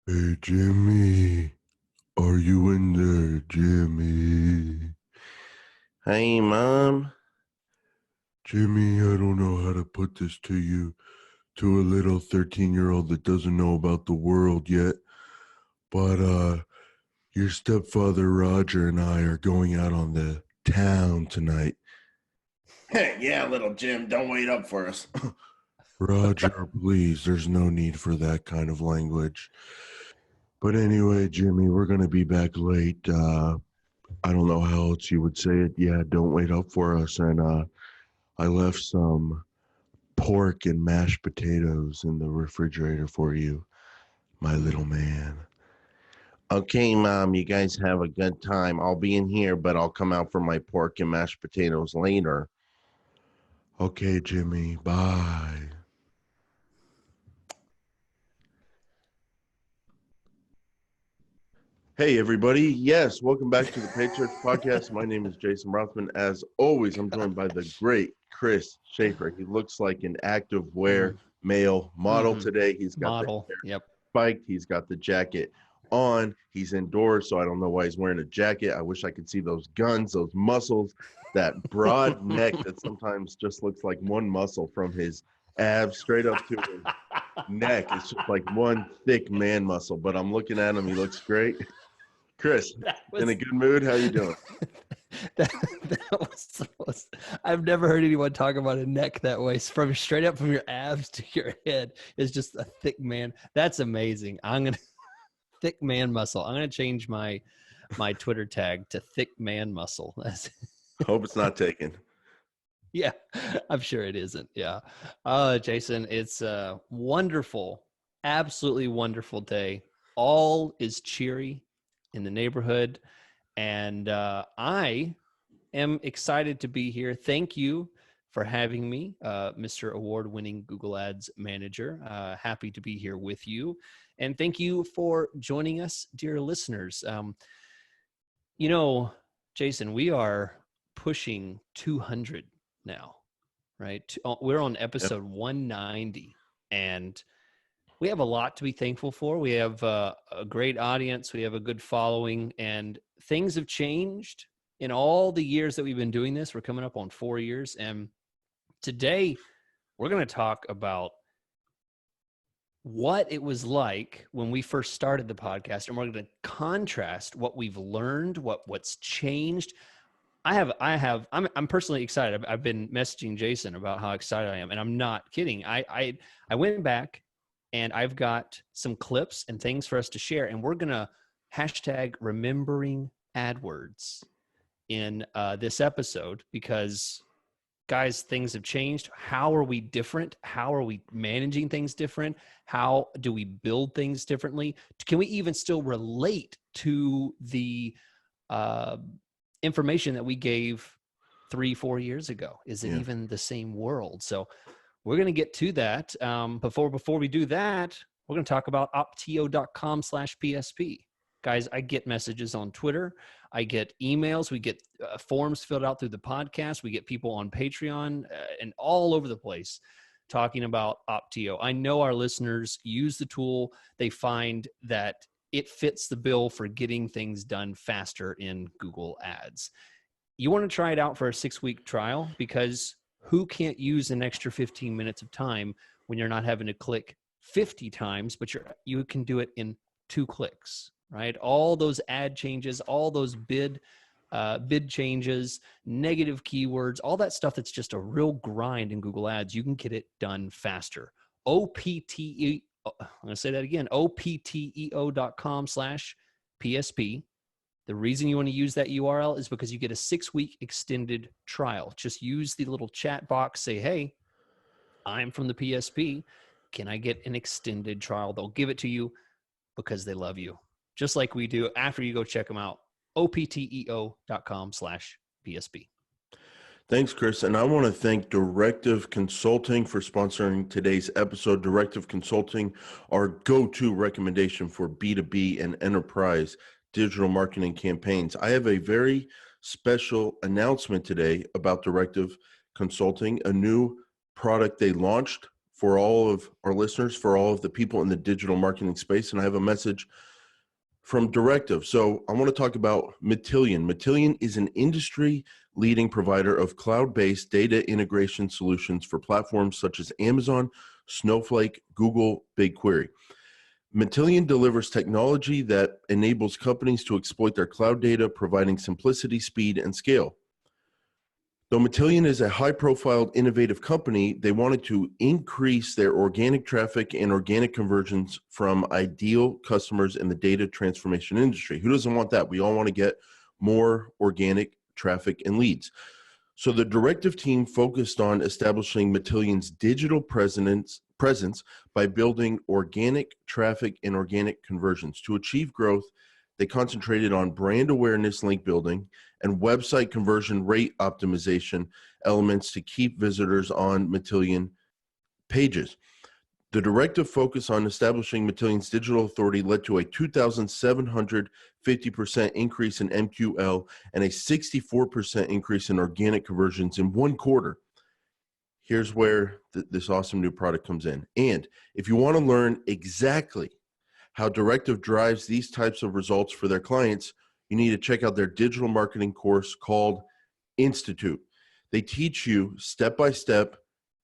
Hey, Jimmy, are you in there, Jimmy? Hey, Mom. Jimmy, I don't know how to put this to you, to a little 13-year-old that doesn't know about the world yet, but your stepfather Roger and I are going out on the town tonight. Yeah, little Jim, don't wait up for us. Roger, please, there's no need for that kind of language. But anyway, Jimmy, we're going to be back late. I don't know how else you would say it. Yeah, don't wait up for us. And I left some pork and mashed potatoes in the refrigerator for you, my little man. Okay, Mom, you guys have a good time. I'll be in here, but I'll come out for my pork and mashed potatoes later. Okay, Jimmy, bye. Hey, everybody. Yes, welcome back to the Patriarch Podcast. My name is Jason Rothman. As always, I'm joined by the great Chris Schaefer. He looks like an active wear Mm, male model mhm. today. He's got the Model. Yep. spiked. He's got the jacket on. He's indoors, so I don't know why he's wearing a jacket. I wish I could see those guns, those muscles, that broad neck that sometimes just looks like one muscle from his abs straight up to his neck. It's just like one thick man muscle. But I'm looking at him. He looks great. Chris, That in a was good mood? How you doing? that was I've never heard anyone talk about a neck that way. From straight up from your abs to your head is just a thick man. That's amazing. I'm gonna thick man muscle. I'm gonna change my Twitter tag to thick man muscle. That's Hope it's not taken. yeah, I'm sure it isn't. Yeah. Jason, it's a wonderful, absolutely wonderful day. All is cheery in the neighborhood. And I am excited to be here. Thank you for having me, Mr. Award winning Google Ads manager. Happy to be here with you. And thank you for joining us, dear listeners. You know, Jason, we are pushing 200 now, right? We're on Yep. episode 190, and we have a lot to be thankful for. We have a great audience, we have a good following, and things have changed in all the years that we've been doing this. We're coming up on 4 years, and today we're going to talk about what it was like when we first started the podcast, and we're going to contrast what we've learned, what's changed. I'm personally excited. I've been messaging Jason about how excited I am, and I'm not kidding. I went back and I've got some clips and things for us to share, and we're gonna hashtag remembering AdWords in this episode because guys, things have changed. How are we different? How are we managing things different? How do we build things differently? Can we even still relate to the uh, information that we gave 3-4 years ago? Is it Yeah. even the same world? So we're going to get to that. Before we do that, we're going to talk about optio.com/PSP. Guys, I get messages on Twitter. I get emails. We get forms filled out through the podcast. We get people on Patreon and all over the place talking about Optio. I know our listeners use the tool. They find that it fits the bill for getting things done faster in Google Ads. You want to try it out for a 6-week trial because who can't use an extra 15 minutes of time when you're not having to click 50 times, but you can do it in 2 clicks, right? All those ad changes, all those bid changes, negative keywords, all that stuff that's just a real grind in Google Ads, you can get it done faster. OPTE, I'm going to say that again, opteo.com/PSP. The reason you want to use that URL is because you get a 6-week extended trial. Just use the little chat box, say, hey, I'm from the PSP. Can I get an extended trial? They'll give it to you because they love you, just like we do after you go check them out. opteo.com/PSP. Thanks, Chris. And I want to thank Directive Consulting for sponsoring today's episode. Directive Consulting, our go-to recommendation for B2B and enterprise digital marketing campaigns. I have a very special announcement today about Directive Consulting, a new product they launched for all of our listeners, for all of the people in the digital marketing space. And I have a message from Directive. So I want to talk about Matillion. Matillion is an industry-leading provider of cloud-based data integration solutions for platforms such as Amazon, Snowflake, Google, BigQuery. Matillion delivers technology that enables companies to exploit their cloud data, providing simplicity, speed, and scale. Though Matillion is a high-profile, innovative company, they wanted to increase their organic traffic and organic conversions from ideal customers in the data transformation industry. Who doesn't want that? We all want to get more organic traffic and leads. So the Directive team focused on establishing Matillion's digital presence by building organic traffic and organic conversions. To achieve growth, they concentrated on brand awareness, link building, and website conversion rate optimization elements to keep visitors on Matillion pages. The Directive focus on establishing Matillion's digital authority led to a 2,750% increase in MQL and a 64% increase in organic conversions in one quarter. Here's where this awesome new product comes in. And if you want to learn exactly how Directive drives these types of results for their clients, you need to check out their digital marketing course called Institute. They teach you step by step,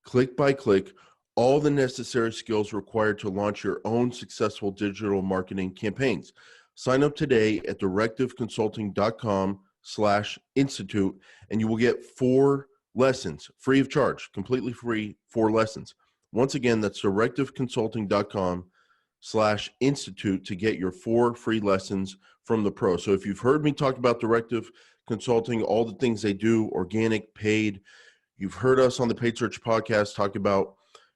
click by click, all the necessary skills required to launch your own successful digital marketing campaigns. Sign up today at directiveconsulting.com/institute, and you will get 4 lessons free of charge, completely free, 4 lessons. Once again, that's directiveconsulting.com/institute to get your 4 free lessons from the pro. So if you've heard me talk about Directive Consulting, all the things they do, organic, paid, you've heard us on the Paid Search podcast talk about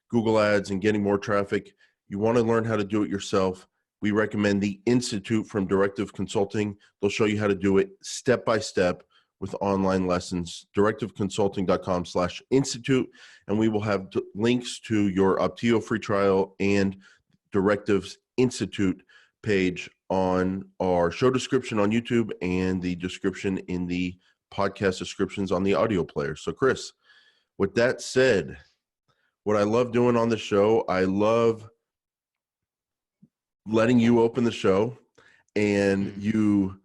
Google ads and getting more traffic, you want to learn how to do it yourself, we recommend the Institute from Directive Consulting. They'll show you how to do it step by step with online lessons. directiveconsulting.com/institute, and we will have links to your Optio free trial and Directives Institute page on our show description on YouTube and the description in the podcast descriptions on the audio player. So Chris, with that said, what I love doing on the show, I love letting you open the show and you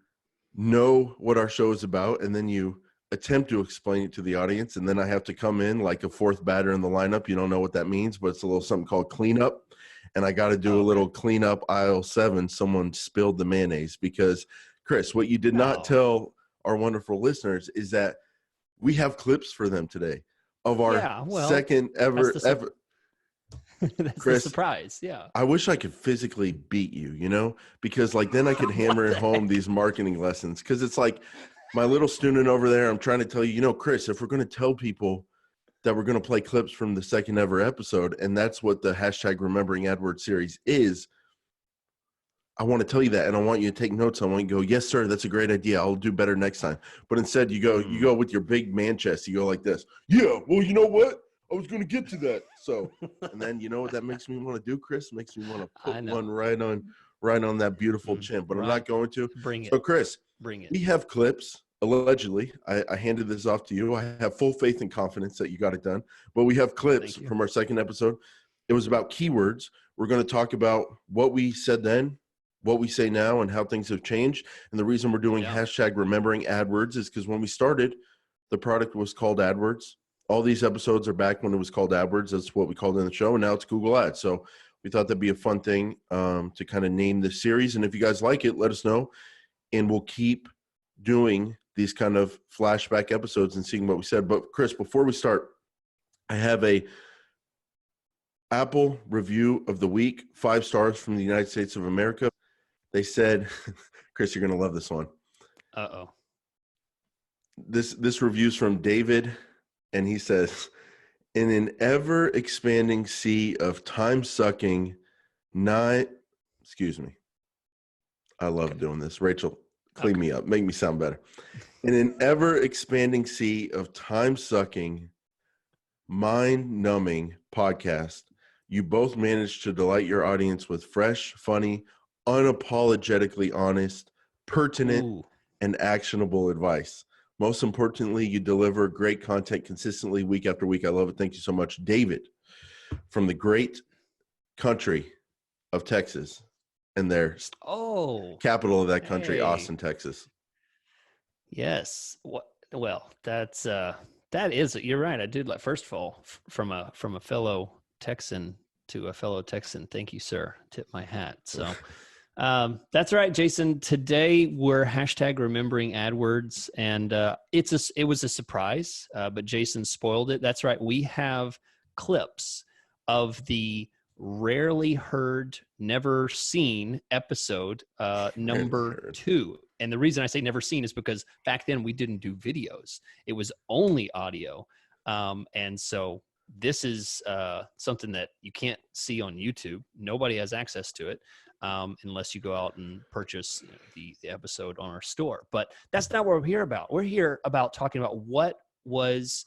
know what our show is about, and then you attempt to explain it to the audience, and then I have to come in like a 4th batter in the lineup. You don't know what that means, but it's a little something called cleanup, and I got to do a little cleanup aisle 7. Someone spilled the mayonnaise, because Chris, what you did not tell our wonderful listeners is that we have clips for them today of our second ever. That's Chris, the surprise. Yeah. I wish I could physically beat you, because like then I could hammer it home these marketing lessons. Because it's like my little student over there, I'm trying to tell you, Chris, if we're going to tell people that we're going to play clips from the second ever episode, and that's what the hashtag Remembering AdWords series is, I want to tell you that, and I want you to take notes. I want you to go, yes, sir, that's a great idea. I'll do better next time. But instead, you go with your big man chest. You go like this. Yeah, well, you know what? I was going to get to that. So, and then you know what that makes me want to do, Chris? Makes me want to put one right on that beautiful chin. But I'm not going to. Bring it. So, Chris, bring it. We have clips. Allegedly, I handed this off to you. I have full faith and confidence that you got it done. But we have clips from our second episode. It was about keywords. We're going to talk about what we said then, what we say now, and how things have changed. And the reason we're doing hashtag Remembering AdWords is because when we started, the product was called AdWords. All these episodes are back when it was called AdWords. That's what we called it in the show. And now it's Google Ads. So we thought that'd be a fun thing to kind of name this series. And if you guys like it, let us know. And we'll keep doing these kind of flashback episodes and seeing what we said. But Chris, before we start, I have a Apple review of the week, 5 stars from the United States of America. They said, Chris, you're going to love this one. Uh-oh. This review's from David, and he says, in an ever-expanding sea of time-sucking, excuse me. I love doing this. Rachel, clean me up. Make me sound better. In an ever-expanding sea of time-sucking, mind-numbing podcast, you both managed to delight your audience with fresh, funny, unapologetically honest, pertinent, and actionable advice. Most importantly, you deliver great content consistently week after week. I love it. Thank you so much, David. from the great country of Texas and their capital of that country, Austin, Texas. Yes. Well, that's that is, you're right. I did, like, first of all, from a fellow Texan to a fellow Texan. Thank you, sir. Tip my hat. So that's right, Jason. Today we're hashtag remembering AdWords, and it was a surprise, but Jason spoiled it. That's right. We have clips of the rarely heard, never seen episode number 2. And the reason I say never seen is because back then we didn't do videos. It was only audio. And so this is something that you can't see on YouTube. Nobody has access to it unless you go out and purchase the episode on our store. But that's not what we're here about. We're here about talking about what was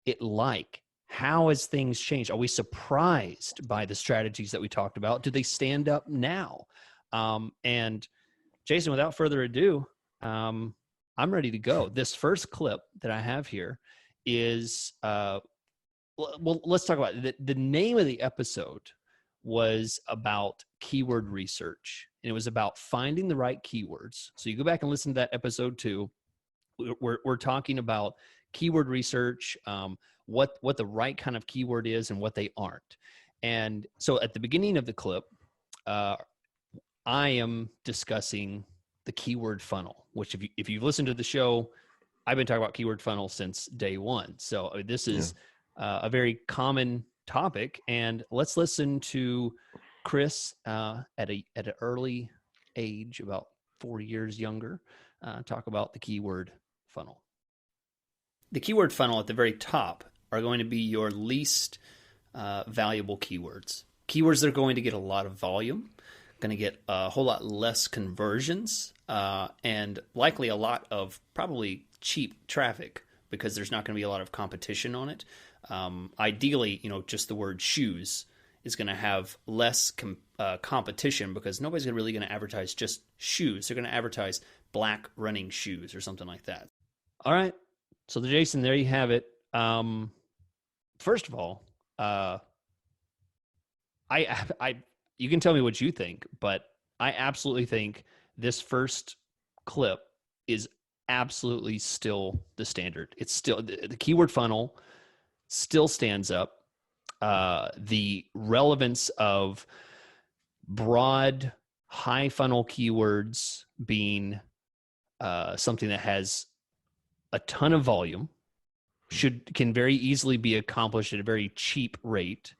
it like? How has things changed? Are we surprised by the strategies that we talked about? Do they stand up now? And Jason, without further ado, I'm ready to go. This first clip that I have here is, well, let's talk about it. The name of the episode was about keyword research, and it was about finding the right keywords. So you go back and listen to that episode 2. We're talking about keyword research, what the right kind of keyword is and what they aren't. And so at the beginning of the clip, I am discussing the keyword funnel, which if you've listened to the show, I've been talking about keyword funnel since day one. So this is a very common topic. And let's listen to Chris at an early age, about 4 years younger, talk about the keyword funnel. The keyword funnel at the very top are going to be your least valuable keywords. Keywords that are going to get a lot of volume, going to get a whole lot less conversions, and likely a lot of probably cheap traffic because there's not going to be a lot of competition on it. Ideally, just the word shoes is going to have less competition because nobody's really going to advertise just shoes. They're going to advertise black running shoes or something like that. All right. So Jason, there you have it. First of all, you can tell me what you think, but I absolutely think this first clip is absolutely still the standard. It's still the keyword funnel still stands up. The relevance of broad, high funnel keywords being something that has a ton of volume can very easily be accomplished at a very cheap rate,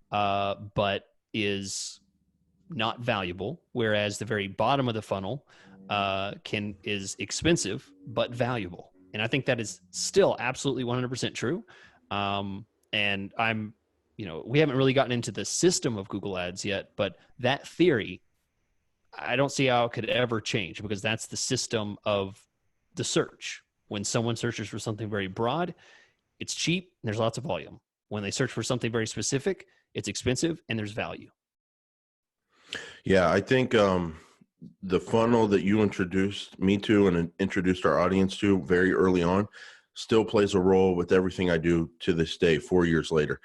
but is not valuable. Whereas the very bottom of the funnel is expensive but valuable, and I think that is still absolutely 100% true. And we haven't really gotten into the system of Google Ads yet, but that theory, I don't see how it could ever change because that's the system of the search. When someone searches for something very broad, it's cheap and there's lots of volume. When they search for something very specific, it's expensive and there's value. Yeah, I think the funnel that you introduced me to and introduced our audience to very early on still plays a role with everything I do to this day, 4 years later.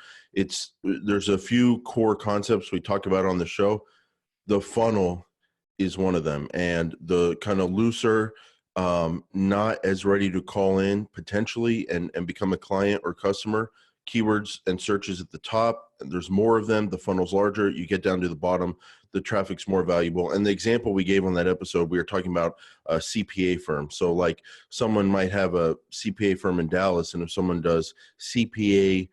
There's a few core concepts we talked about on the show. The funnel is one of them, and the kind of looser, not as ready to call in potentially and become a client or customer keywords and searches at the top. And there's more of them. The funnel's larger. You get down to the bottom, the traffic's more valuable. And the example we gave on that episode, we were talking about a CPA firm. So like someone might have a CPA firm in Dallas, and if someone does CPA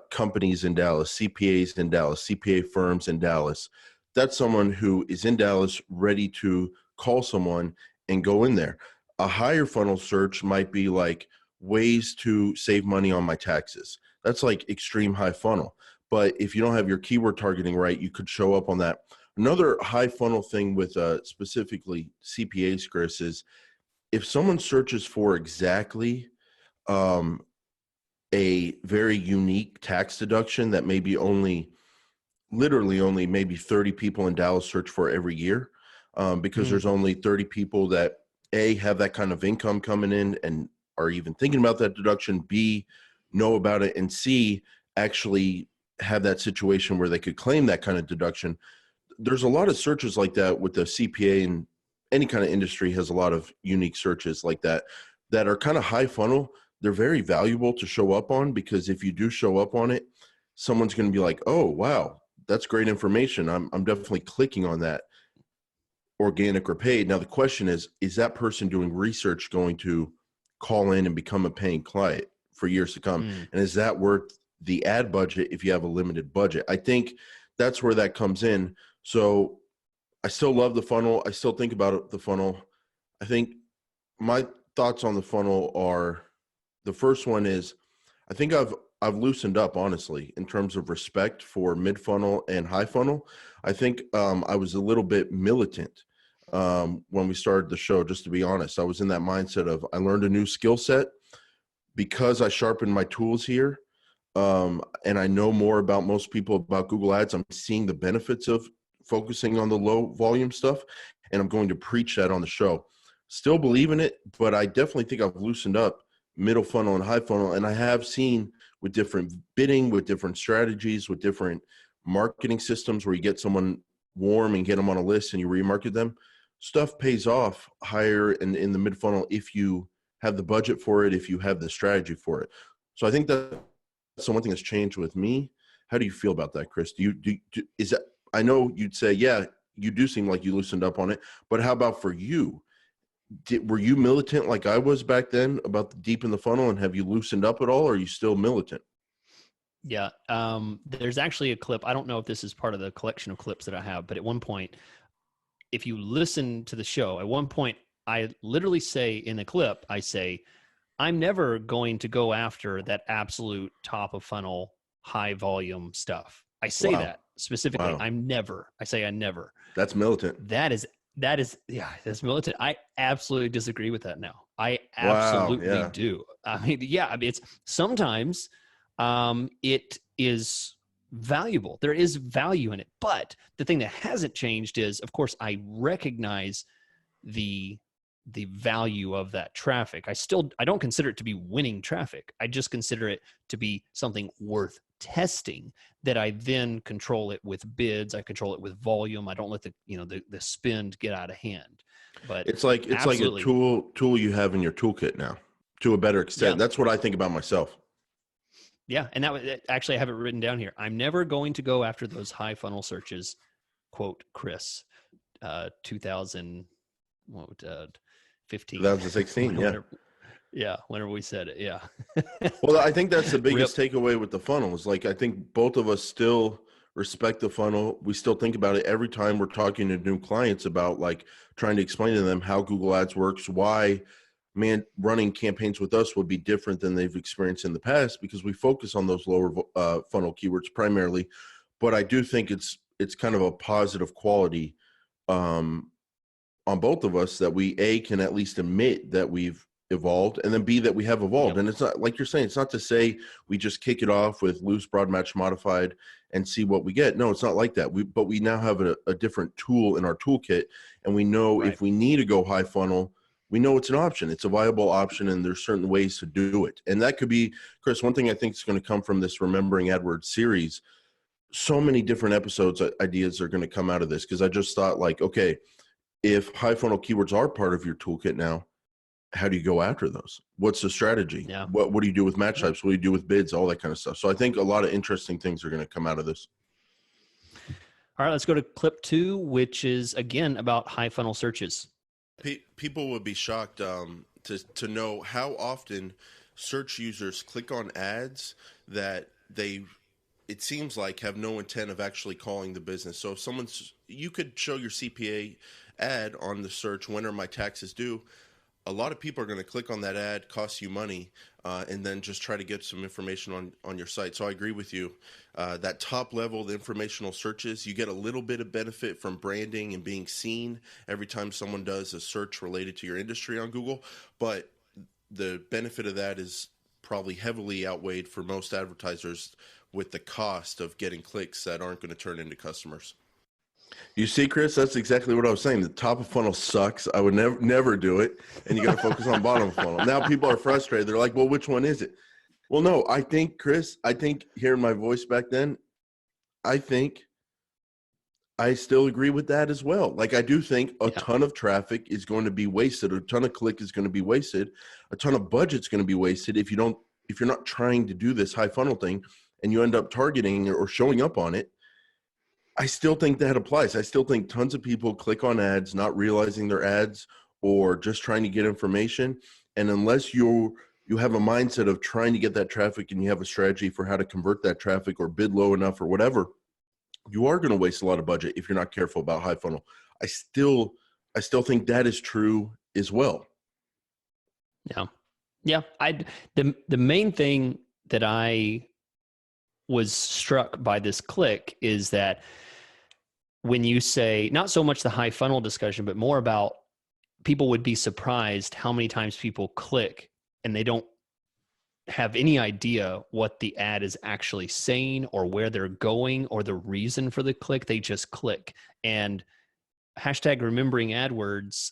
companies in Dallas, CPAs in Dallas, CPA firms in Dallas, that's someone who is in Dallas ready to call someone and go in there. A higher funnel search might be like ways to save money on my taxes. That's like extreme high funnel. But if you don't have your keyword targeting right, you could show up on that. Another high funnel thing with specifically CPAs, Chris, is if someone searches for exactly a very unique tax deduction that maybe literally only maybe 30 people in Dallas search for every year, because there's only 30 people that A, have that kind of income coming in and are even thinking about that deduction, B, know about it, and C, actually have that situation where they could claim that kind of deduction. There's a lot of searches like that with the CPA, and any kind of industry has a lot of unique searches like that are kind of high funnel. They're very valuable to show up on, because if you do show up on it, someone's going to be like, oh, wow, that's great information. I'm definitely clicking on that, organic or paid. Now, the question is that person doing research going to call in and become a paying client for years to come? And is that worth the ad budget if you have a limited budget? I think that's where that comes in. So I still love the funnel. I still think about the funnel. I think my thoughts on the funnel are, the first one is, I think I've loosened up, honestly, in terms of respect for mid-funnel and high funnel. I think I was a little bit militant when we started the show, just to be honest. I was in that mindset of, I learned a new skill set because I sharpened my tools here. And I know more about most people about Google Ads. I'm seeing the benefits of focusing on the low volume stuff, and I'm going to preach that on the show. Still believe in it, but I definitely think I've loosened up middle funnel and high funnel. And I have seen with different bidding, with different strategies, with different marketing systems, where you get someone warm and get them on a list and you remarket them, stuff pays off higher in the mid funnel if you have the budget for it, if you have the strategy for it. So I think that's the one thing that's changed with me. How do you feel about that, Chris? Is that, I know you'd say, yeah, you do seem like you loosened up on it, but how about for you? Were you militant like I was back then about the deep in the funnel, and have you loosened up at all, or are you still militant? Yeah. There's actually a clip. I don't know if this is part of the collection of clips that I have, but at one point, if you listen to the show, at one point, I literally say in the clip, I say, I'm never going to go after that absolute top of funnel, high volume stuff. I say that specifically. Wow. I never. That's militant. That is, yeah, that's militant. I absolutely disagree with that now. I absolutely do. I mean, it's sometimes it is valuable. There is value in it. But the thing that hasn't changed is, of course, I recognize the value of that traffic. I don't consider it to be winning traffic. I just consider it to be something worth testing, that I then control it with bids. I control it with volume. I don't let the spend get out of hand. But it's like a tool you have in your toolkit now, to a better extent. Yeah. That's what I think about myself. Yeah. And actually, I have it written down here. I'm never going to go after those high funnel searches, quote Chris, 2015, 2016. Whenever we said it. Yeah. Well, I think that's the biggest takeaway with the funnel, is like, I think both of us still respect the funnel. We still think about it every time we're talking to new clients about, like, trying to explain to them how Google Ads works, why running campaigns with us would be different than they've experienced in the past, because we focus on those lower funnel keywords primarily. But I do think it's kind of a positive quality on both of us, that we can at least admit that we've evolved, and then B, that we have evolved. Yep. And it's not, like you're saying, it's not to say we just kick it off with loose, broad match, modified and see what we get. No, it's not like that. But we now have a different tool in our toolkit, and we know if we need to go high funnel, we know it's an option. It's a viable option, and there's certain ways to do it. And that could be, Chris, one thing I think is going to come from this Remembering AdWords series. So many different episodes, ideas are going to come out of this, because I just thought, like, okay, if high funnel keywords are part of your toolkit now, how do you go after those? What's the strategy? Yeah. What do you do with match types? What do you do with bids? All that kind of stuff. So I think a lot of interesting things are going to come out of this. All right, let's go to clip 2, which is, again, about high funnel searches. People would be shocked to know how often search users click on ads that it seems like have no intent of actually calling the business. So if you could show your CPA ad on the search, when are my taxes due? A lot of people are going to click on that ad, cost you money, and then just try to get some information on your site. So I agree with you. That top level, the informational searches, you get a little bit of benefit from branding and being seen every time someone does a search related to your industry on Google. But the benefit of that is probably heavily outweighed for most advertisers with the cost of getting clicks that aren't going to turn into customers. You see, Chris, that's exactly what I was saying. The top of funnel sucks. I would never do it. And you got to focus on bottom of funnel. Now people are frustrated. They're like, well, which one is it? Well, no, I think, Chris, hearing my voice back then, I think I still agree with that as well. Like, I do think a ton of traffic is going to be wasted. A ton of click is going to be wasted. A ton of budget's going to be wasted if you're not trying to do this high funnel thing and you end up targeting or showing up on it. I still think that applies. I still think tons of people click on ads, not realizing they're ads or just trying to get information. And unless you have a mindset of trying to get that traffic and you have a strategy for how to convert that traffic or bid low enough or whatever, you are going to waste a lot of budget if you're not careful about high funnel. I still think that is true as well. Yeah. Yeah. The main thing that I was struck by this click is that when you say not so much the high funnel discussion, but more about people would be surprised how many times people click and they don't have any idea what the ad is actually saying or where they're going or the reason for the click. They just click. And hashtag remembering AdWords,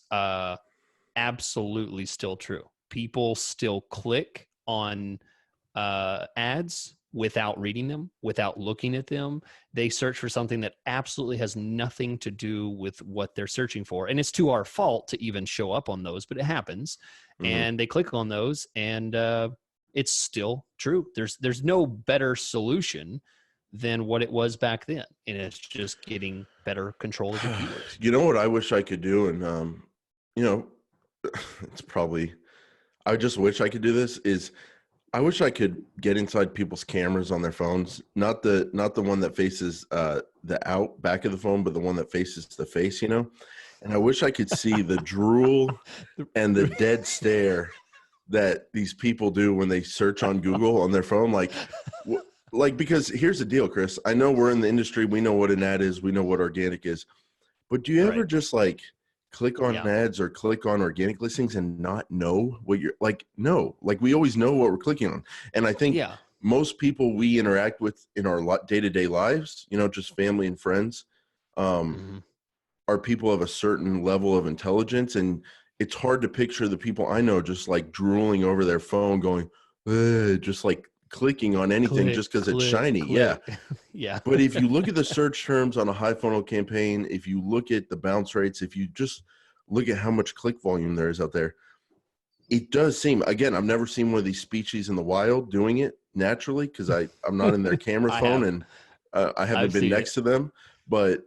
absolutely still true. People still click on ads without reading them, without looking at them. They search for something that absolutely has nothing to do with what they're searching for. And it's to our fault to even show up on those, but it happens. Mm-hmm. And they click on those, and it's still true. There's no better solution than what it was back then. And it's just getting better control of the keywords. You know what I wish I could do? And, it's probably, I just wish I could do this is I wish I could get inside people's cameras on their phones, not the one that faces the out back of the phone, but the one that faces the face, And I wish I could see the drool and the dead stare that these people do when they search on Google on their phone. Like, because here's the deal, Chris. I know we're in the industry. We know what an ad is. We know what organic is. But do you ever just click on ads or click on organic listings and not know what you're no, we always know what we're clicking on. And I think most people we interact with in our day-to-day lives, just family and friends, are people of a certain level of intelligence. And it's hard to picture the people I know just drooling over their phone going, just clicking on anything just because it's shiny. Click. Yeah. But if you look at the search terms on a high funnel campaign, if you look at the bounce rates, if you just look at how much click volume there is out there, it does seem, again, I've never seen one of these species in the wild doing it naturally because I'm not in their camera phone and I haven't been next to them. But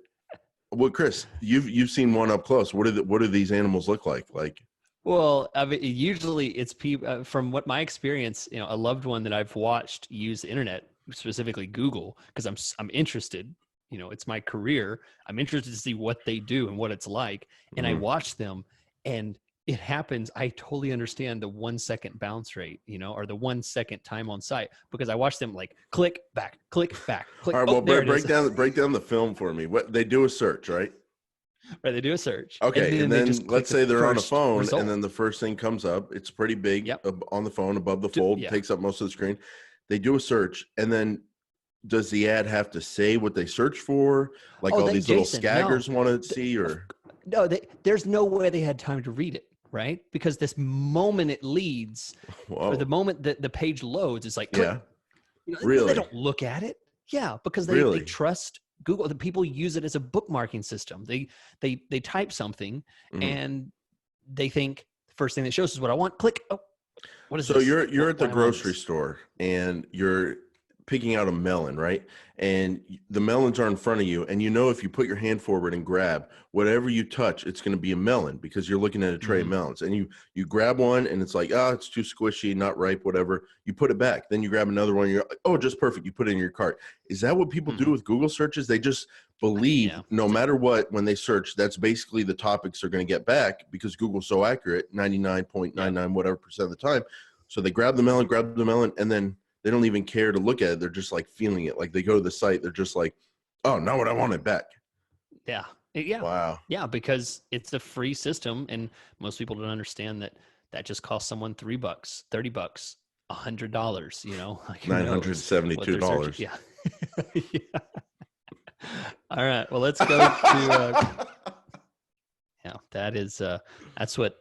Chris, you've seen one up close. What do these animals look like? Well, I mean, usually it's people from what my experience, a loved one that I've watched use the internet, specifically Google, because I'm interested, it's my career. I'm interested to see what they do and what it's like. And I watch them and it happens. I totally understand the 1 second bounce rate, or the 1 second time on site, because I watch them click back, click. All right, well, break down the film for me. What they do a search, right? Right, they do a search. Okay, and then let's say they're on a phone, and then the first thing comes up. It's pretty big on the phone, above the fold, takes up most of the screen. They do a search, and then does the ad have to say what they search for? These little scaggers want to see, or no? There's no way they had time to read it, right? Because this moment it leads, or the moment that the page loads, it's click. Really? They don't look at it. Yeah, because they trust Google. The people use it as a bookmarking system. They type something and they think the first thing that shows is what I want. Click. Oh, what is this? So you're at the grocery store and you're picking out a melon, right? And the melons are in front of you, and if you put your hand forward and grab whatever you touch, it's going to be a melon because you're looking at a tray of melons. And you grab one and it's it's too squishy, not ripe, whatever. You put it back. Then you grab another one. You're like, oh, just perfect. You put it in your cart. Is that what people do with Google searches? They just believe no matter what, when they search, that's basically the topics they're going to get back because Google's so accurate, 99.99 whatever percent of the time. So they grab the melon, and then they don't even care to look at it. They're just feeling it. They go to the site. They're just oh, not what I want it back. Yeah. Yeah. Wow. Yeah. Because it's a free system. And most people don't understand that just costs someone $3, $30, $100, $972. Yeah. All right. Well, let's go to, that is, that's what,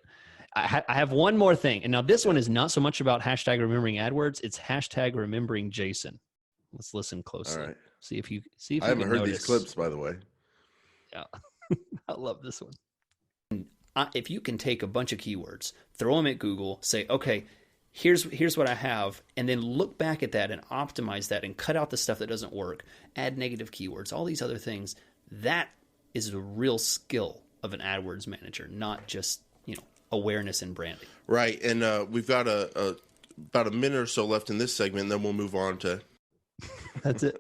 I have one more thing. And now this one is not so much about hashtag remembering AdWords. It's hashtag remembering Jason. Let's listen closely. All right. See if you I haven't can heard notice. these clips, by the way. Yeah, I love this one. If you can take a bunch of keywords, throw them at Google, say, okay, here's what I have, and then look back at that and optimize that and cut out the stuff that doesn't work, add negative keywords, all these other things, that is a real skill of an AdWords manager, not just, awareness and branding. Right. And we've got about a minute or so left in this segment, and then we'll move on to. That's it.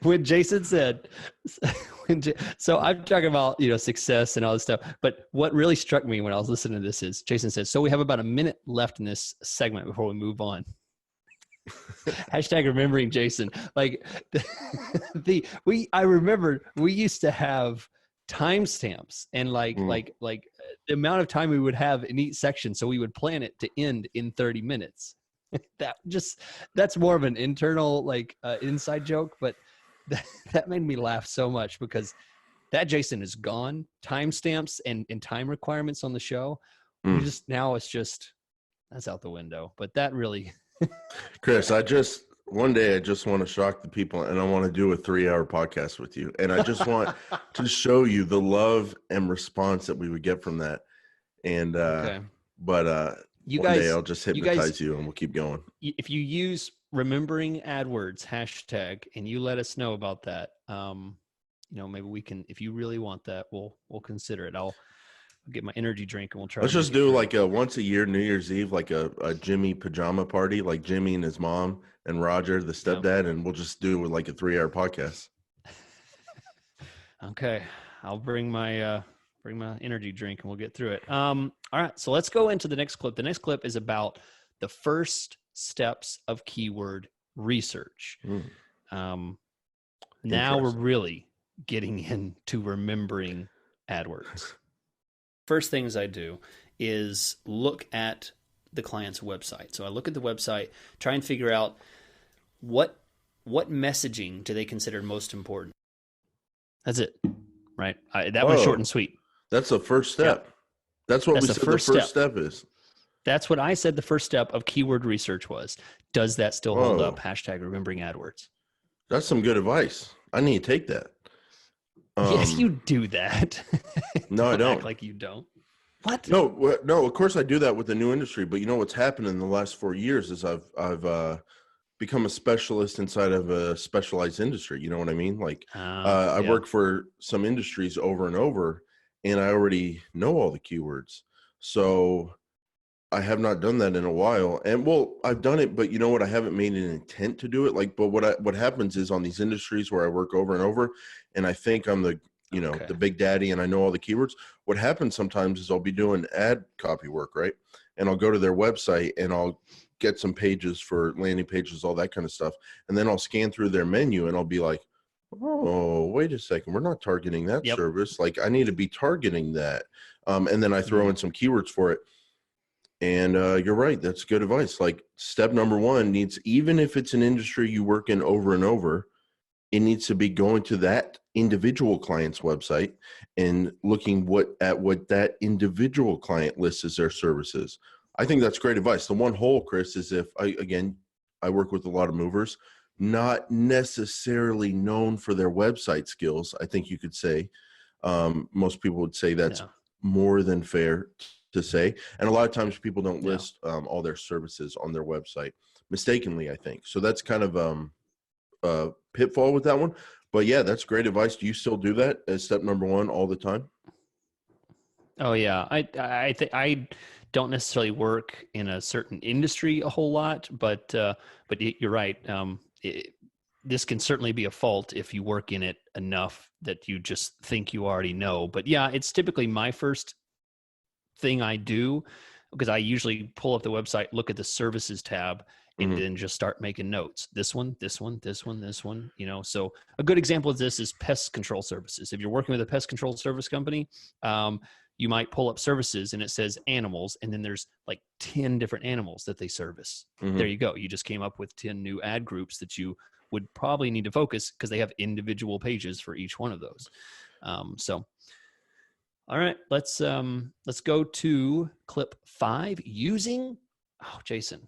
When Jason said, so I'm talking about, success and all this stuff. But what really struck me when I was listening to this is Jason said, so we have about a minute left in this segment before we move on. Hashtag remembering Jason. Like I remember we used to have timestamps and like the amount of time we would have in each section. So we would plan it to end in 30 minutes. That's more of an internal inside joke, but that made me laugh so much because that Jason is gone. Timestamps and time requirements on the show. That's out the window. But that really, Chris, one day I just want to shock the people, and I want to do a 3-hour podcast with you, and I just want to show you the love and response that we would get from that. And okay. But you one day I'll just hypnotize you, and we'll keep going. If you use remembering AdWords hashtag and you let us know about that, maybe we can. If you really want that, we'll consider it. I'll get my energy drink and we'll try. Let's just do like a once a year New Year's Eve, like a Jimmy pajama party, like Jimmy and his mom and Roger, the stepdad, and we'll just do like a 3-hour podcast. Okay, I'll bring my energy drink and we'll get through it. All right, so let's go into the next clip. The next clip is about the first steps of keyword research. Now we're really getting into remembering AdWords. First things I do is look at the client's website. So I look at the website, try and figure out what messaging do they consider most important. That's it, right? That was short and sweet. That's the first step. Yeah. That's what we said the first step is. That's what I said the first step of keyword research was. Does that still hold up? Hashtag remembering AdWords. That's some good advice. I need to take that. Yes, you do that. No, I don't. Act like you don't. What? No. Of course, I do that with the new industry. But you know what's happened in the last 4 years is I've become a specialist inside of a specialized industry. You know what I mean? Like I work for some industries over and over, and I already know all the keywords. So I have not done that in a while. And I've done it, but you know what? I haven't made an intent to do it. But what happens is on these industries where I work over and over, and I think I'm the big daddy and I know all the keywords. What happens sometimes is I'll be doing ad copy work, right? And I'll go to their website and I'll get some pages for landing pages, all that kind of stuff. And then I'll scan through their menu and I'll be like, oh, wait a second. We're not targeting that service. Like I need to be targeting that. And then I throw in some keywords for it. And you're right. That's good advice. Like step number one needs, even if it's an industry you work in over and over, it needs to be going to that individual client's website and looking at what that individual client lists as their services. I think that's great advice. The one hole, Chris, is if I work with a lot of movers, not necessarily known for their website skills. I think you could say most people would say that's more than fair to say. And a lot of times people don't list all their services on their website mistakenly, I think. So that's kind of a pitfall with that one. But yeah, that's great advice. Do you still do that as step number one all the time? Oh yeah. I think I don't necessarily work in a certain industry a whole lot, but you're right. This can certainly be a fault if you work in it enough that you just think you already know. But yeah, it's typically my first thing I do because I usually pull up the website, look at the services tab, and then just start making notes. This one, So a good example of this is pest control services. If you're working with a pest control service company, you might pull up services and it says animals, and then there's like 10 different animals that they service. There you go. You just came up with 10 new ad groups that you would probably need to focus because they have individual pages for each one of those. All right, let's go to clip 5 using, Jason,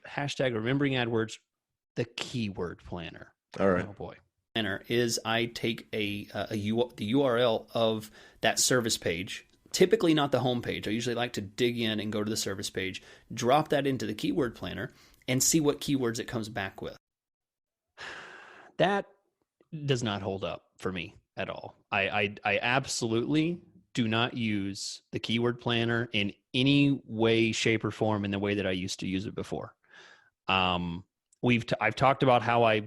hashtag remembering AdWords, the keyword planner. All right. Oh boy. Planner is I take the URL of that service page, typically not the home page. I usually like to dig in and go to the service page, drop that into the keyword planner, and see what keywords it comes back with. That does not hold up for me at all. I absolutely do not use the keyword planner in any way, shape, or form in the way that I used to use it before. I've talked about how I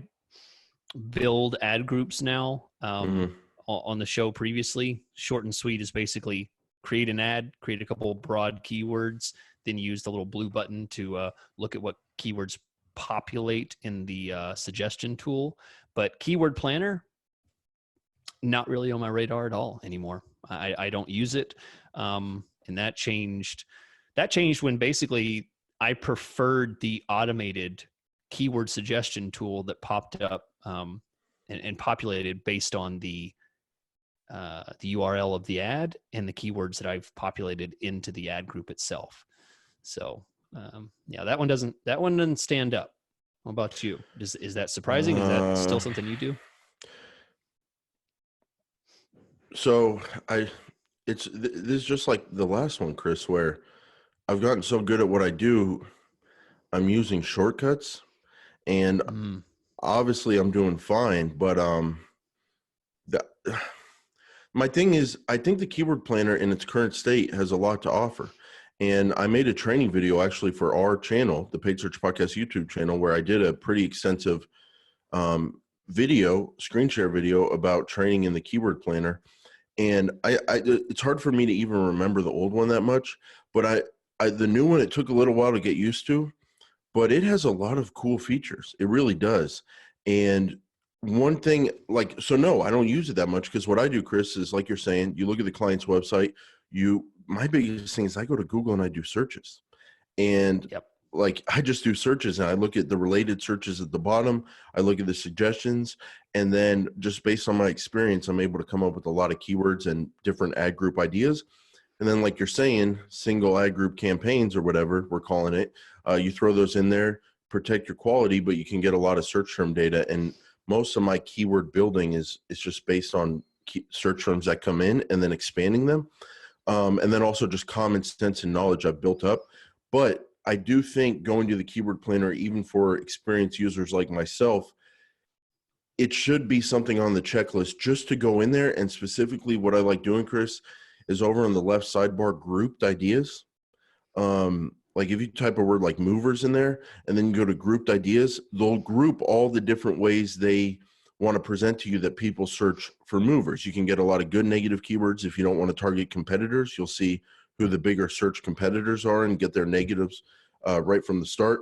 build ad groups now on the show previously. Short and sweet is basically create an ad, create a couple broad keywords, then use the little blue button to look at what keywords populate in the suggestion tool. But keyword planner, not really on my radar at all anymore. I don't use it. And that changed when basically I preferred the automated keyword suggestion tool that popped up and populated based on the URL of the ad and the keywords that I've populated into the ad group itself. So yeah, that one doesn't stand up. How about you? Is that surprising? Is that still something you do? So this is just like the last one, Chris, where I've gotten so good at what I do, I'm using shortcuts, and obviously I'm doing fine. But my thing is, I think the keyword planner in its current state has a lot to offer. And I made a training video actually for our channel, the Paid Search Podcast YouTube channel, where I did a pretty extensive screen share video about training in the keyword planner. And it's hard for me to even remember the old one that much, but the new one, it took a little while to get used to, but it has a lot of cool features. It really does. And one thing, so no, I don't use it that much, because what I do, Chris, is like you're saying, you look at the client's website, my biggest thing is I go to Google and I do searches. And Yep. I just do searches, and I look at the related searches at the bottom. I look at the suggestions, and then just based on my experience, I'm able to come up with a lot of keywords and different ad group ideas. And then, like you're saying, single ad group campaigns or whatever we're calling it, you throw those in there, protect your quality, but you can get a lot of search term data. And most of my keyword building is just based on search terms that come in and then expanding them. And then also just common sense and knowledge I've built up. But I do think going to the keyword planner, even for experienced users like myself, it should be something on the checklist just to go in there. And specifically what I like doing, Chris, is over on the left sidebar, grouped ideas. If you type a word like movers in there and then you go to grouped ideas, they'll group all the different ways they want to present to you that people search for movers. You can get a lot of good negative keywords. If you don't want to target competitors, you'll see who the bigger search competitors are and get their negatives right from the start.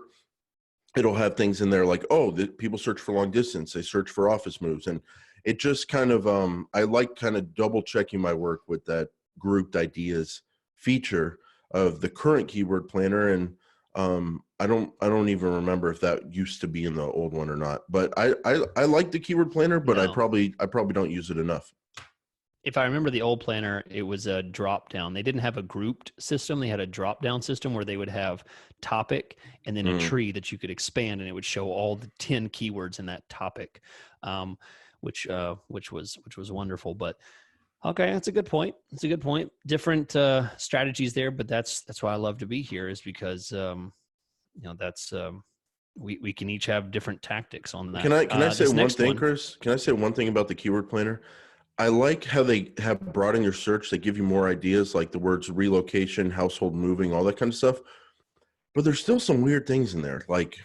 It'll have things in there like, people search for long distance, they search for office moves. And it just kind of, I like kind of double checking my work with that grouped ideas feature of the current keyword planner. And I don't even remember if that used to be in the old one or not, but I like the keyword planner, but No. I probably don't use it enough. If I remember the old planner, it was a drop down. They didn't have a grouped system. They had a drop down system where they would have topic and then a tree that you could expand, and it would show all the 10 keywords in that topic, which was wonderful. But okay, that's a good point. It's a good point. Different strategies there, but that's why I love to be here, is because that's we can each have different tactics on that. Can I say one thing, one, Chris? Can I say one thing about the keyword planner? I like how they have broadened your search. They give you more ideas, like the words relocation, household moving, all that kind of stuff. But there's still some weird things in there. Like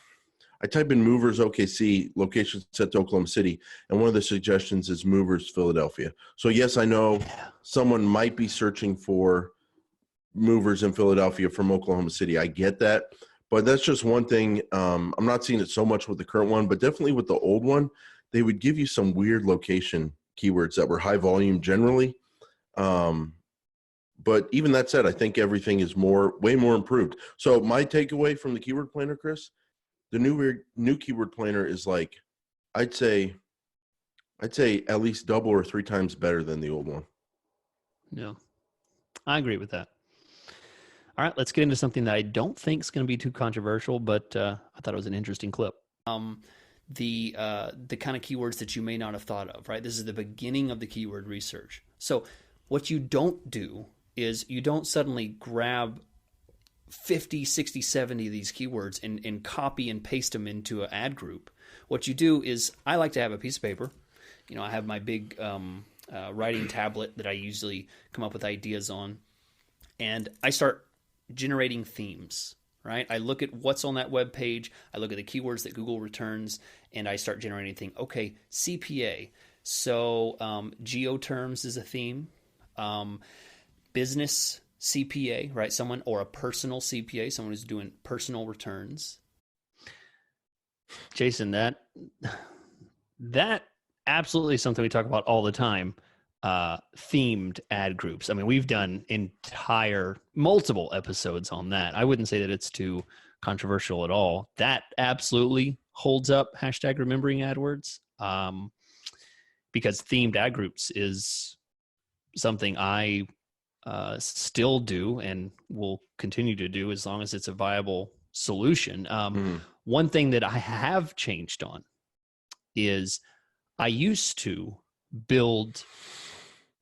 I type in movers OKC, location set to Oklahoma City, and one of the suggestions is movers Philadelphia. So yes, I know someone might be searching for movers in Philadelphia from Oklahoma City. I get that. But that's just one thing. I'm not seeing it so much with the current one, but definitely with the old one, they would give you some weird location keywords that were high volume generally. But even that said, I think everything is way more improved. So my takeaway from the keyword planner, Chris, the new keyword planner is like, I'd say at least double or 3 times better than the old one. Yeah, I agree with that. All right, let's get into something that I don't think is going to be too controversial, but I thought it was an interesting clip. the kind of keywords that you may not have thought of, right? This is the beginning of the keyword research. So what you don't do is you don't suddenly grab 50, 60, 70 of these keywords and copy and paste them into an ad group. What you do is, I like to have a piece of paper. I have my big writing tablet that I usually come up with ideas on, and I start generating themes, right? I look at what's on that web page, I look at the keywords that Google returns, and I start generating things. Okay, CPA. So geoterms is a theme. Business CPA, right? Someone, or a personal CPA, someone who's doing personal returns. Jason, that absolutely is something we talk about all the time. Themed ad groups. I mean, we've done multiple episodes on that. I wouldn't say that it's too controversial at all. That absolutely holds up. Hashtag remembering AdWords. Because themed ad groups is something I still do and will continue to do as long as it's a viable solution. One thing that I have changed on is I used to build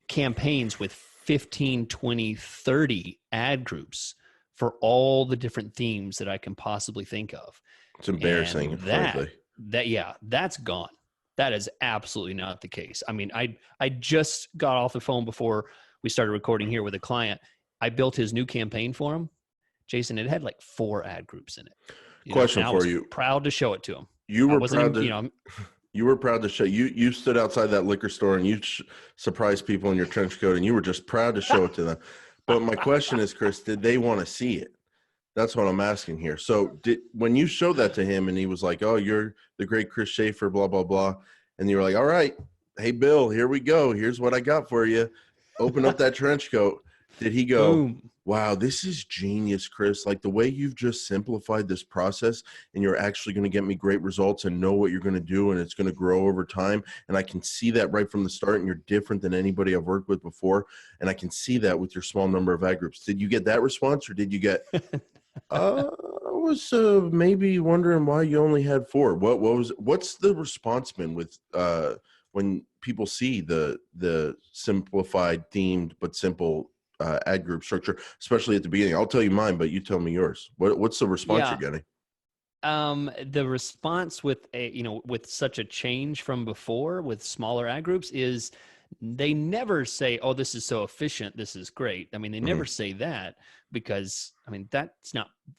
campaigns with 15, 20, 30 ad groups for all the different themes that I can possibly think of. It's embarrassing, frankly. That's gone. That is absolutely not the case. I mean, I just got off the phone before we started recording here with a client. I built his new campaign for him. Jason, it had like 4 ad groups in it. Question for you. Proud to show it to him. You were proud to show. You stood outside that liquor store and you surprised people in your trench coat, and you were just proud to show it to them. But my question is, Chris, did they want to see it? That's what I'm asking here. So when you showed that to him and he was like, "Oh, you're the great Chris Schaefer, blah, blah, blah," and you were like, "All right, hey, Bill, here we go. Here's what I got for you. Open up that trench coat." Did he go, Boom. "Wow, this is genius, Chris. Like the way you've just simplified this process, and you're actually going to get me great results and know what you're going to do, and it's going to grow over time. And I can see that right from the start, and you're different than anybody I've worked with before. And I can see that with your small number of ad groups." Did you get that response, or did you get, I was maybe wondering why you only had 4. What's the response been with when people see the simplified, themed, but simple ad group structure, especially at the beginning? I'll tell you mine, but you tell me yours. What's the response you're getting? The response with with such a change from before with smaller ad groups is they never say, "Oh, this is so efficient. This is great." I mean, they never say that, because I mean,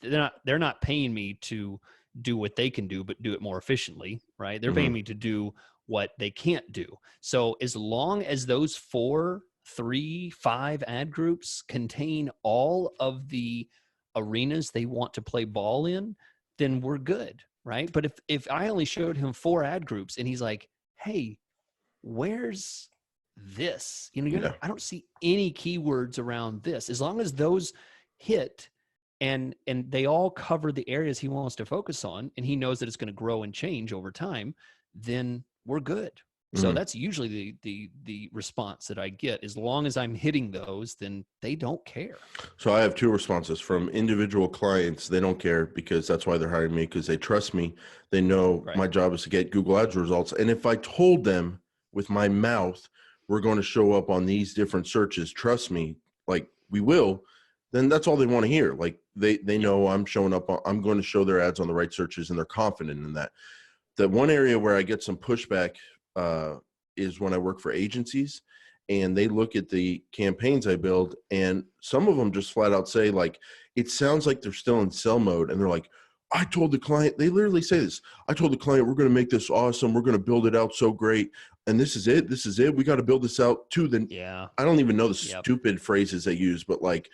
they're not paying me to do what they can do, but do it more efficiently, right? They're paying me to do what they can't do. So as long as those 4, 3, 5 ad groups contain all of the arenas they want to play ball in, then we're good, right? But if I only showed him 4 ad groups and he's like, "Hey, where's this? I don't see any keywords around this." As long as those hit and they all cover the areas he wants to focus on, and he knows that it's going to grow and change over time, then we're good. So that's usually the response that I get. As long as I'm hitting those, then they don't care. So I have 2 responses from individual clients. They don't care, because that's why they're hiring me, because they trust me. They know my job is to get Google Ads results. And if I told them with my mouth, we're going to show up on these different searches, trust me, like we will, then that's all they want to hear. Like they know I'm showing up I'm going to show their ads on the right searches, and they're confident in that. The one area where I get some pushback is when I work for agencies, and they look at the campaigns I build, and some of them just flat out say, like, it sounds like they're still in sell mode, and they're like, "I told the client," they literally say this, "I told the client we're going to make this awesome. We're going to build it out so great. And this is it. This is it. We got to build this out to the," I don't even know the stupid phrases they use, but like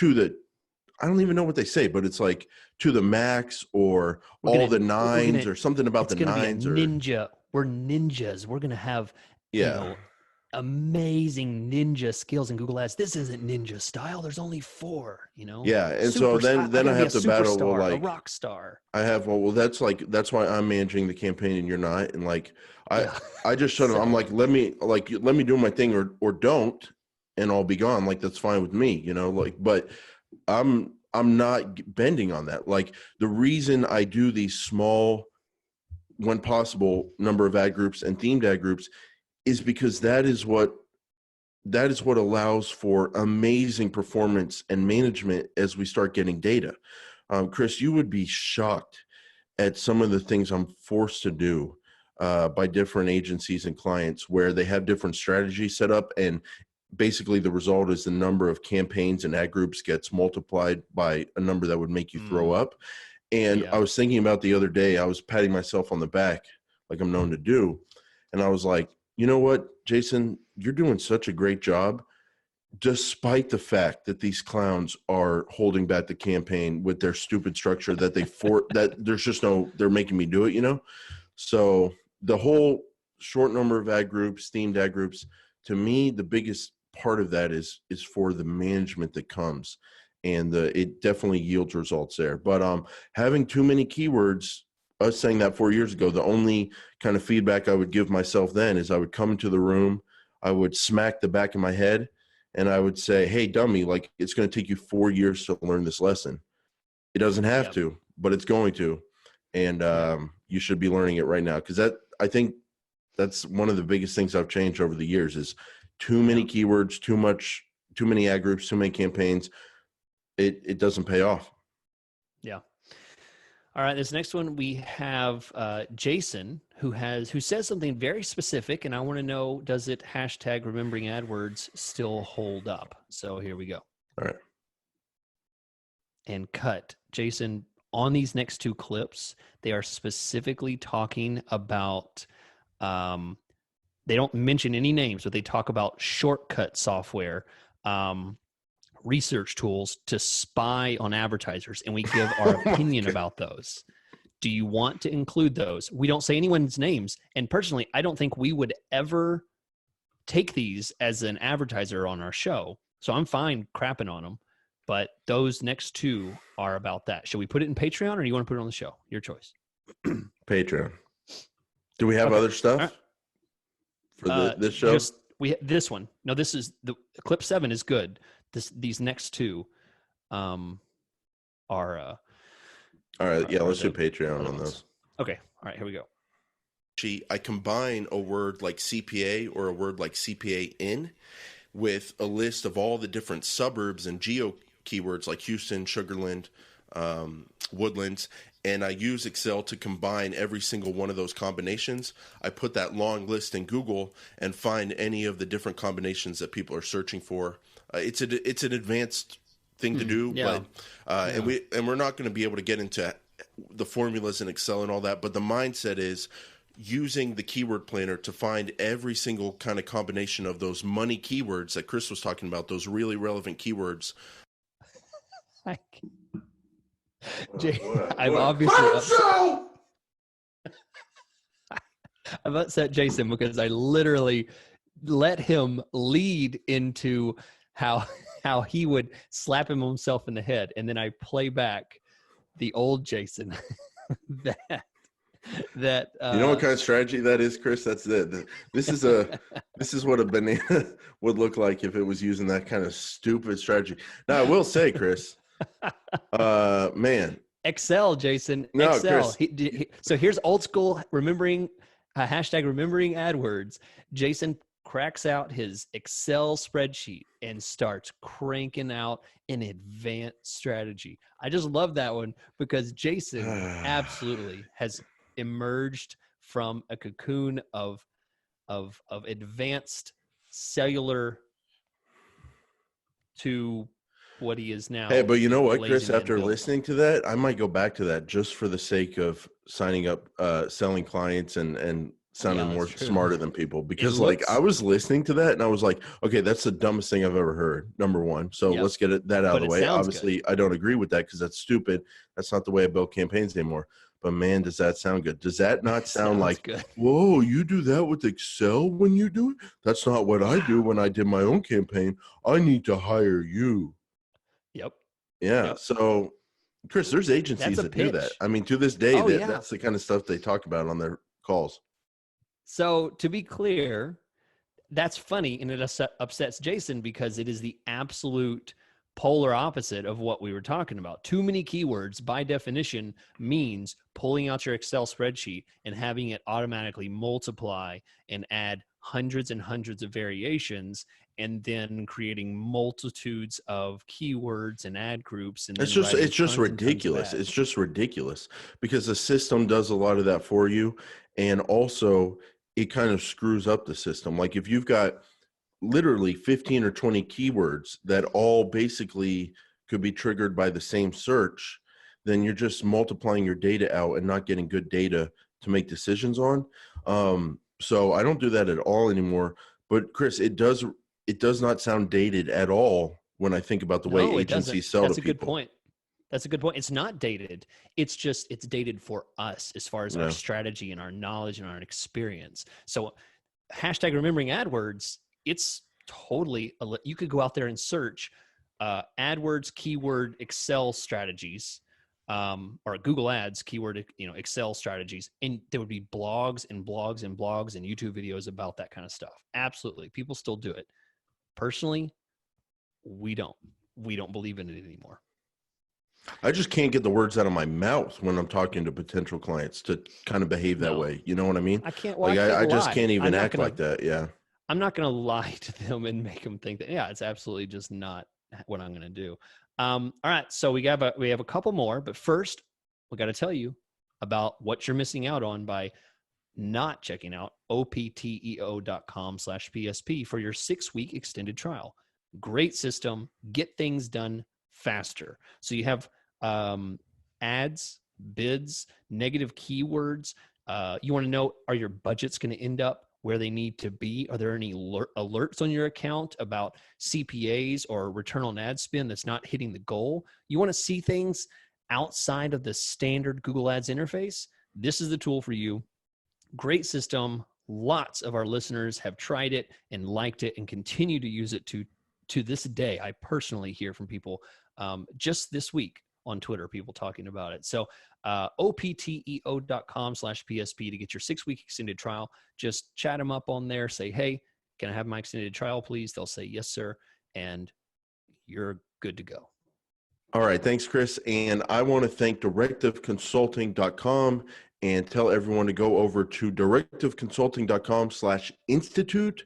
I don't even know what they say, but it's like to the max, or all the nines, or something about the nines. Ninja. We're ninjas. We're going to have, amazing ninja skills in Google Ads. This isn't ninja style. There's only 4, Yeah. And so then I have to battle, well, like a rock star. I have, well, that's why I'm managing the campaign and you're not. And like, I just shut up. I'm like, let me do my thing, or don't, and I'll be gone. Like, that's fine with me, but I'm not bending on that. Like, the reason I do these small when possible, number of ad groups and themed ad groups, is because that is what allows for amazing performance and management as we start getting data. Chris, you would be shocked at some of the things I'm forced to do by different agencies and clients where they have different strategies set up, and basically the result is the number of campaigns and ad groups gets multiplied by a number that would make you throw up. And I was thinking about the other day, I was patting myself on the back like I'm known to do. And I was like, you know what, Jason, you're doing such a great job, despite the fact that these clowns are holding back the campaign with their stupid structure that that there's just they're making me do it, you know? So the whole short number of ad groups, themed ad groups, to me, the biggest part of that is for the management that comes, and it definitely yields results there. But having too many keywords, us saying that 4 years ago, the only kind of feedback I would give myself then is I would come into the room, I would smack the back of my head, and I would say, hey, dummy, like, it's going to take you 4 years to learn this lesson. It doesn't have to, but it's going to. And you should be learning it right now. Because I think that's one of the biggest things I've changed over the years is too many keywords, too many ad groups, too many campaigns. It doesn't pay off. Yeah. All right. This next one, we have Jason, who says something very specific, and I want to know, does it hashtag remembering AdWords still hold up? So here we go. All right. And cut. Jason, on these next two clips, they are specifically talking about, they don't mention any names, but they talk about shortcut software, research tools to spy on advertisers, and we give our opinion about those. Do you want to include those? We don't say anyone's names, and personally, I don't think we would ever take these as an advertiser on our show, so I'm fine crapping on them, but those next two are about that. Should we put it in Patreon, or do you want to put it on the show? Your choice. Patreon. Do we have other stuff for this show? This one. No, this is the clip 7 is good. These next two are all right. Yeah, let's do Patreon on those. Okay. All right, here we go. I combine a word like CPA or a word like CPA in with a list of all the different suburbs and geo keywords like Houston, Sugarland, Woodlands, and I use Excel to combine every single one of those combinations. I put that long list in Google and find any of the different combinations that people are searching for. It's an advanced thing to do, but and we're not going to be able to get into the formulas in Excel and all that. But the mindset is using the keyword planner to find every single kind of combination of those money keywords that Chris was talking about, those really relevant keywords. I'm obviously I've upset Jason because I literally let him lead into how he would slap himself in the head, and then I play back the old Jason that you know what kind of strategy that is, Chris? That's it. This is what a banana would look like if it was using that kind of stupid strategy. Now, I will say, Chris, man, Excel, Jason. No, Excel. Chris. So here's old school remembering hashtag remembering AdWords. Jason cracks out his Excel spreadsheet and starts cranking out an advanced strategy. I just love that one because Jason absolutely has emerged from a cocoon of advanced cellular to what he is now. Hey, but you know what, Chris, after listening to that, I might go back to that just for the sake of signing up, selling clients and sounding more smarter than people, because I was listening to that and I was like, okay, that's the dumbest thing I've ever heard. Number one. So let's get that out of the way. Obviously good. I don't agree with that because that's stupid. That's not the way I build campaigns anymore. But man, does that sound good? Does that not sound like, good. Whoa, you do that with Excel when you do it? That's not what I do when I did my own campaign. I need to hire you. Yep. Yeah. Yep. So, Chris, there's agencies that do that. I mean, to this day, that's the kind of stuff they talk about on their calls. So, to be clear, that's funny, and it upsets Jason because it is the absolute polar opposite of what we were talking about. Too many keywords, by definition, means pulling out your Excel spreadsheet and having it automatically multiply and add hundreds and hundreds of variations, and then creating multitudes of keywords and ad groups, and then It's just writing it's just tons and tons of ridiculous. ads. It's just ridiculous because the system does a lot of that for you, and also it kind of screws up the system. Like if you've got literally 15 or 20 keywords that all basically could be triggered by the same search, then you're just multiplying your data out and not getting good data to make decisions on. So I don't do that at all anymore. But Chris, it does not sound dated at all when I think about the way No, it doesn't. agencies sell That's to a good people. point. That's a good point. It's not dated. It's just, it's dated for us as far as our Yeah. strategy and our knowledge and our experience. So hashtag remembering AdWords, it's totally, you could go out there and search AdWords keyword Excel strategies, or Google Ads keyword, Excel strategies. And there would be blogs and blogs and blogs and YouTube videos about that kind of stuff. Absolutely. People still do it. Personally, we don't believe in it anymore. I just can't get the words out of my mouth when I'm talking to potential clients to kind of behave that No. way. You know what I mean? I can't. Like I just lie. can't I'm even not act gonna- like that. Yeah. I'm not going to lie to them and make them think that, yeah, it's absolutely just not what I'm going to do. All right. So we have a couple more, but first we got to tell you about what you're missing out on by not checking out opteo.com/PSP for your 6-week extended trial. Great system. Get things done faster. So you have ads, bids, negative keywords. You want to know, are your budgets going to end up where they need to be? Are there any alerts on your account about CPAs or return on ad spend that's not hitting the goal? You want to see things outside of the standard Google Ads interface? This is the tool for you. Great system. Lots of our listeners have tried it and liked it and continue to use it to this day. I personally hear from people just this week on Twitter, people talking about it. So opteo.com/PSP to get your 6-week extended trial. Just chat them up on there. Say, hey, can I have my extended trial, please? They'll say, yes, sir. And you're good to go. All right. Thanks, Chris. And I want to thank directiveconsulting.com and tell everyone to go over to directiveconsulting.com/institute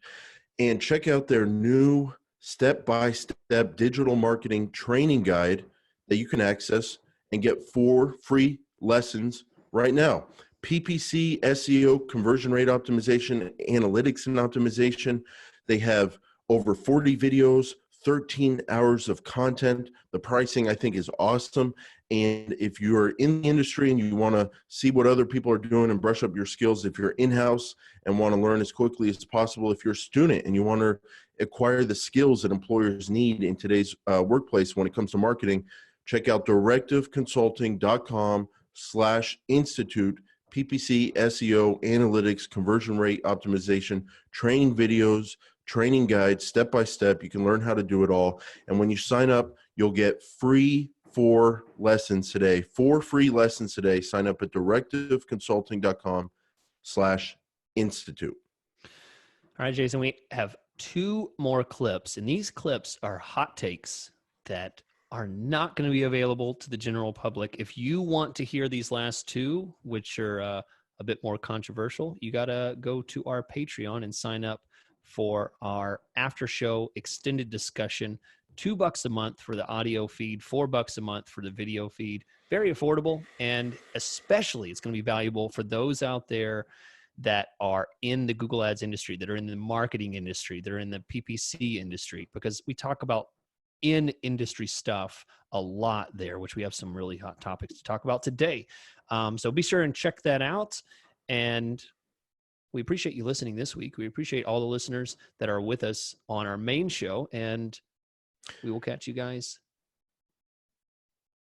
and check out their new step-by-step digital marketing training guide that you can access and get 4 free lessons right now. PPC, SEO, conversion rate optimization, analytics and optimization. They have over 40 videos, 13 hours of content. The pricing, I think, is awesome. And if you're in the industry and you want to see what other people are doing and brush up your skills, if you're in-house and want to learn as quickly as possible, if you're a student and you want to acquire the skills that employers need in today's workplace when it comes to marketing, check out directiveconsulting.com/institute, PPC, SEO, analytics, conversion rate optimization, training videos, training guides, step-by-step. You can learn how to do it all. And when you sign up, you'll get free 4 lessons today, 4 free lessons today. Sign up at directiveconsulting.com/institute. All right, Jason, we have 2 more clips, and these clips are hot takes that are not going to be available to the general public. If you want to hear these last 2, which are a bit more controversial, you got to go to our Patreon and sign up for our after show extended discussion. $2 a month for the audio feed, $4 a month for the video feed. Very affordable. And especially it's going to be valuable for those out there that are in the Google Ads industry, that are in the marketing industry, that are in the PPC industry, because we talk about in industry stuff a lot there, which we have some really hot topics to talk about today. So be sure and check that out. And we appreciate you listening this week. We appreciate all the listeners that are with us on our main show, and we will catch you guys